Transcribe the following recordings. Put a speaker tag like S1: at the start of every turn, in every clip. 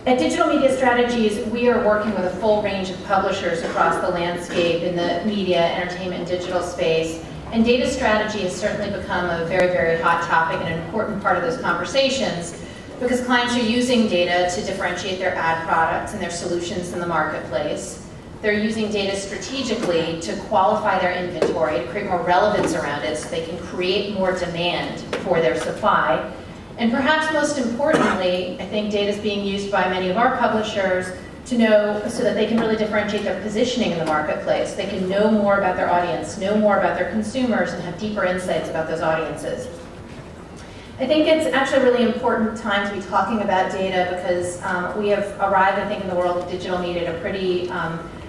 S1: At Digital Media Strategies, we are working with a full range of publishers across the landscape in the media, entertainment, and digital space. And data strategy has certainly become a very, very hot topic and an important part of those conversations because clients are using data to differentiate their ad products and their solutions in the marketplace. They're using data strategically to qualify their inventory, to create more relevance around it so they can create more demand for their supply. And perhaps most importantly, I think data is being used by many of our publishers to know so that they can really differentiate their positioning in the marketplace. They can know more about their audience, know more about their consumers, and have deeper insights about those audiences. I think it's actually a really important time to be talking about data because we have arrived, I think, in the world of digital media at a pretty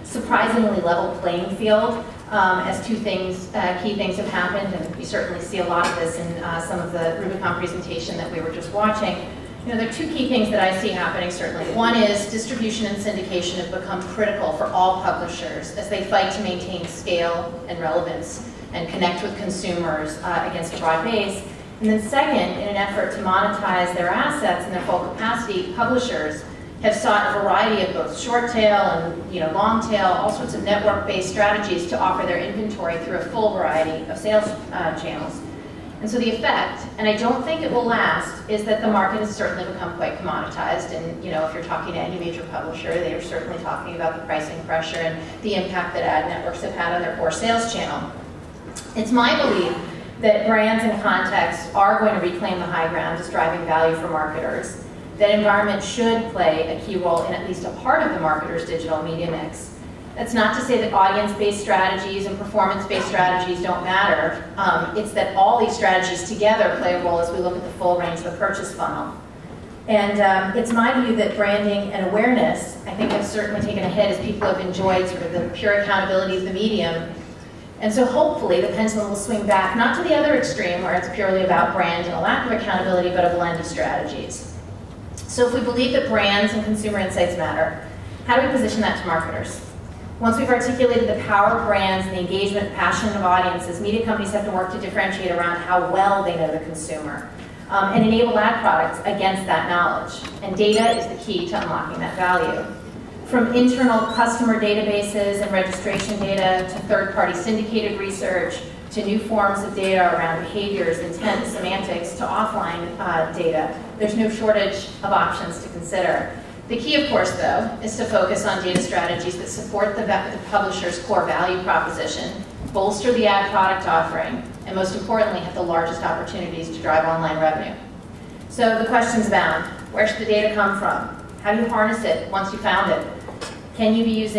S1: surprisingly level playing field as two things, key things have happened, and we certainly see a lot of this in some of the Rubicon presentation that we were just watching. You know, there are two key things that I see happening, certainly. One is distribution and syndication have become critical for all publishers as they fight to maintain scale and relevance and connect with consumers against a broad base. And then second, in an effort to monetize their assets in their full capacity, publishers have sought a variety of both short tail and long tail, all sorts of network-based strategies to offer their inventory through a full variety of sales channels. And so the effect, and I don't think it will last, is that the market has certainly become quite commoditized. And if you're talking to any major publisher, they are certainly talking about the pricing pressure and the impact that ad networks have had on their core sales channel. It's my belief that brands and context are going to reclaim the high ground as driving value for marketers. That environment should play a key role in at least a part of the marketer's digital media mix. That's not to say that audience-based strategies and performance-based strategies don't matter. It's that all these strategies together play a role as we look at the full range of the purchase funnel. And it's my view that branding and awareness, I think, have certainly taken a hit as people have enjoyed sort of the pure accountability of the medium. And so hopefully the pendulum will swing back, not to the other extreme where it's purely about brand and a lack of accountability, but a blend of strategies. So if we believe that brands and consumer insights matter, how do we position that to marketers? Once we've articulated the power of brands and the engagement and passion of audiences, media companies have to work to differentiate around how well they know the consumer and enable ad products against that knowledge. And data is the key to unlocking that value. From internal customer databases and registration data to third-party syndicated research to new forms of data around behaviors, intent, semantics to offline data, there's no shortage of options to consider. The key, of course, though, is to focus on data strategies that support the publisher's core value proposition, bolster the ad product offering, and most importantly, have the largest opportunities to drive online revenue. So the question's abound. Where should the data come from? How do you harness it once you found it? Can you use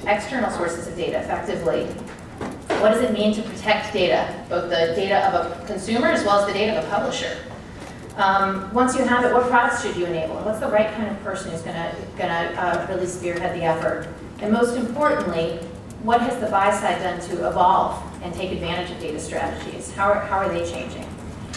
S1: external sources of data effectively? What does it mean to protect data, both the data of a consumer as well as the data of a publisher? Once you have it, what products should you enable? What's the right kind of person who's going to really spearhead the effort? And most importantly, what has the buy side done to evolve and take advantage of data strategies? How are they changing?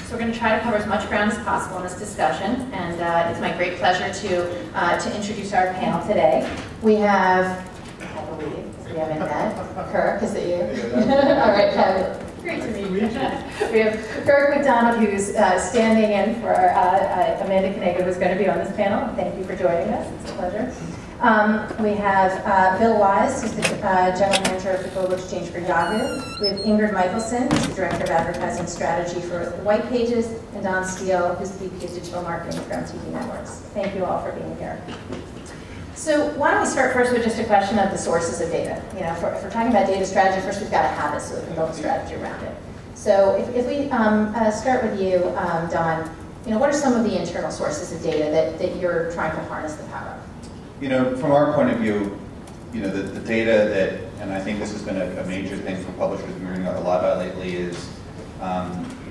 S1: So we're going to try to cover as much ground as possible in this discussion, and it's my great pleasure to introduce our panel today. We have, I believe, we have Ingrid. Kirk, is it you? All right, Kevin. Great to meet you. We have Kirk McDonald, who's standing in for Amanda Kanaga, who's going to be on this panel. Thank you for joining us. It's a pleasure. We have Bill Wise, who's the General Manager of the Global Exchange for Yahoo. We have Ingrid Michelsen, who's the Director of Advertising Strategy for WhitePages, and Don Steele, who's the VP of Digital Marketing for MTV Networks. Thank you all for being here. So why don't we start first with just a question of the sources of data. If we're talking about data strategy, first we've got to have it so we can build a strategy around it. So if we start with you, Don, what are some of the internal sources of data that you're trying to harness the power of?
S2: From our point of view, the data that, and I think this has been a major thing for publishers we're hearing a lot about lately is,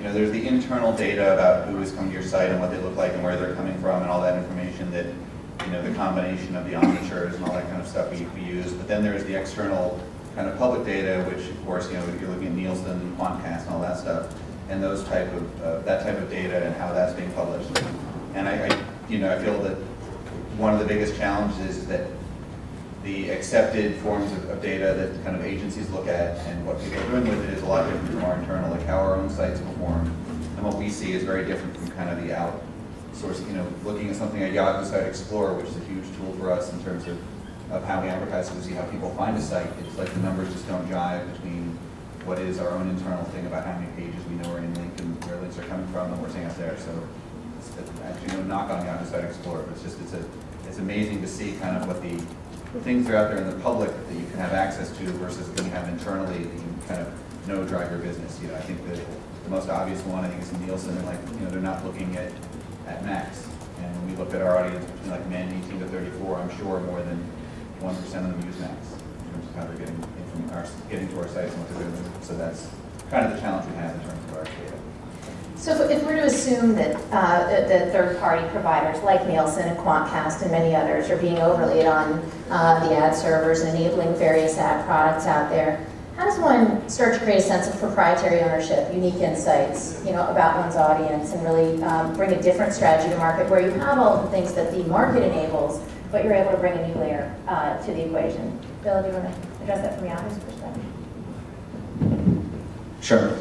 S2: there's the internal data about who is coming to your site and what they look like and where they're coming from and all that information that, the combination of the omnitures and all that kind of stuff we use. But then there's the external kind of public data, which of course, you're looking at Nielsen, Quantcast, and all that stuff, and those type of that type of data and how that's being published. And I feel that one of the biggest challenges is that the accepted forms of data that kind of agencies look at and what people are doing with it is a lot different from our internal, like how our own sites perform. And what we see is very different from kind of the source, looking at something at Yahoo Site Explorer, which is a huge tool for us in terms of how we advertise to see how people find a site. It's like the numbers just don't jive between what is our own internal thing about how many pages we know are in link and where links are coming from and we're seeing out there. So it's actually no knock on Yahoo Site Explorer, but it's amazing to see kind of what the things that are out there in the public that you can have access to versus that you have internally that you kind of know drive your business. I think that the most obvious one I think is Michelsen, and they're not looking at max. And when we look at our audience between like men 18 to 34, I'm sure more than 1% of them use max in terms of how they're getting to our sites and what they're doing. So that's kind of the challenge we have in terms of our data.
S1: So if we're to assume that the third-party providers like Nielsen and Quantcast and many others are being overlaid on the ad servers and enabling various ad products out there, how does one start to create a sense of proprietary ownership, unique insights, about one's audience, and really bring a different strategy to market where you have all the things that the market enables, but you're able to bring a new layer to the equation? Bill, do you want to address that from Yahoo's perspective?
S3: Sure.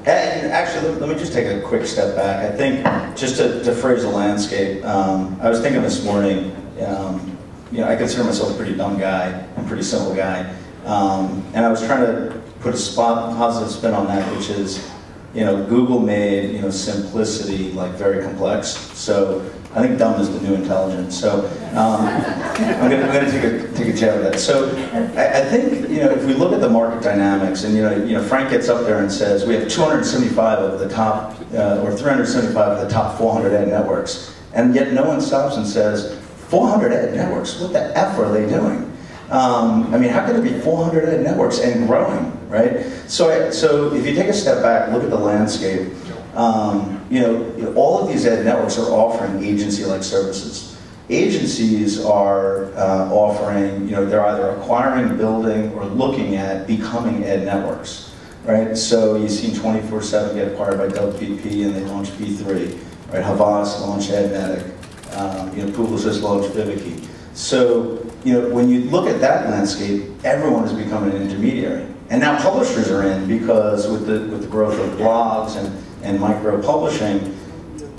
S3: Actually, let me just take a quick step back. I think just to phrase the landscape, I was thinking this morning, I consider myself a pretty dumb guy, a pretty simple guy, and I was trying to put a positive spin on that, which is, Google made, simplicity like very complex. So I think dumb is the new intelligent. So I'm going to take a jab at that. So I think if we look at the market dynamics, and Frank gets up there and says we have 275 of the top or 375 of the top 400 ad networks, and yet no one stops and says 400 ad networks. What the f are they doing? How can there be 400 ad networks and growing, right? So if you take a step back, look at the landscape. All of these ad networks are offering agency-like services. Agencies are offering, they're either acquiring, building, or looking at becoming ad networks, right? So you've seen 24/7 get acquired by WPP, and they launched B3, right? Havas launched Adnetic, Publicis launched Viviki. So, when you look at that landscape, everyone is becoming an intermediary. And now publishers are in because with the growth of blogs and micro-publishing,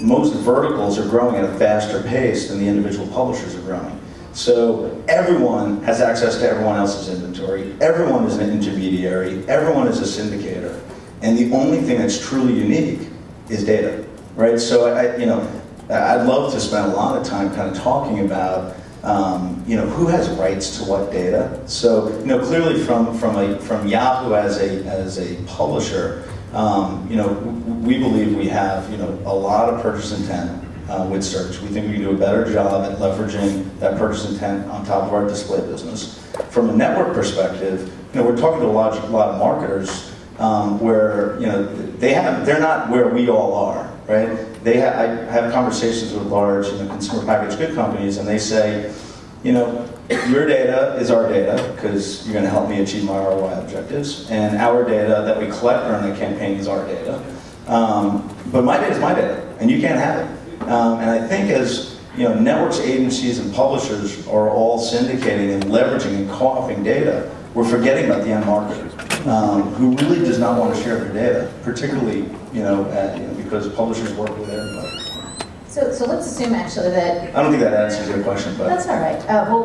S3: most verticals are growing at a faster pace than the individual publishers are growing. So everyone has access to everyone else's inventory, everyone is an intermediary, everyone is a syndicator, and the only thing that's truly unique is data, right? So I'd love to spend a lot of time kind of talking about who has rights to what data. So clearly from Yahoo as a publisher, we believe we have a lot of purchase intent with search. We think we can do a better job at leveraging that purchase intent on top of our display business. From a network perspective, we're talking to a lot of marketers where they're not where we all are, right? I have conversations with large consumer packaged good companies, and they say, your data is our data because you're going to help me achieve my ROI objectives, and our data that we collect during the campaign is our data. But my data is my data, and you can't have it. And I think as networks, agencies, and publishers are all syndicating and leveraging and co-opting data, we're forgetting about the end marketer, who really does not want to share their data, particularly because publishers work with everybody.
S1: So let's assume actually that...
S3: I don't think that answers your question, but...
S1: That's all right. We'll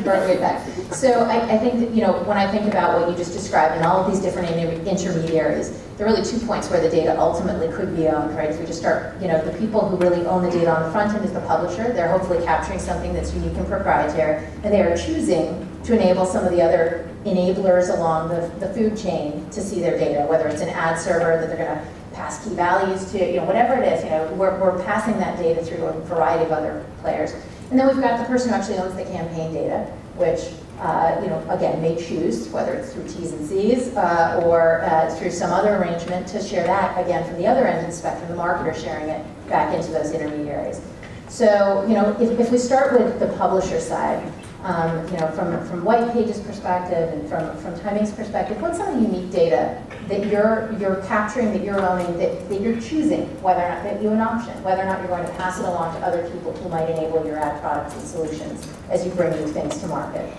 S1: burn right back. So I think that, when I think about what you just described and all of these different intermediaries, there are really 2 points where the data ultimately could be owned, right? If we just start, the people who really own the data on the front end is the publisher. They're hopefully capturing something that's unique and proprietary, and they are choosing to enable some of the other enablers along the food chain to see their data, whether it's an ad server that they're going to pass key values to, whatever it is, we're passing that data through a variety of other players. And then we've got the person who actually owns the campaign data, which, again, may choose, whether it's through T's and C's or through some other arrangement, to share that, again, from the other end of the spectrum, the marketer sharing it back into those intermediaries. So, if we start with the publisher side, from WhitePages perspective and from Timing's perspective, what's some of the unique data that you're capturing, that you're owning, that you're choosing whether or not that you have an option, whether or not you're going to pass it along to other people who might enable your ad products and solutions as you bring new things to market?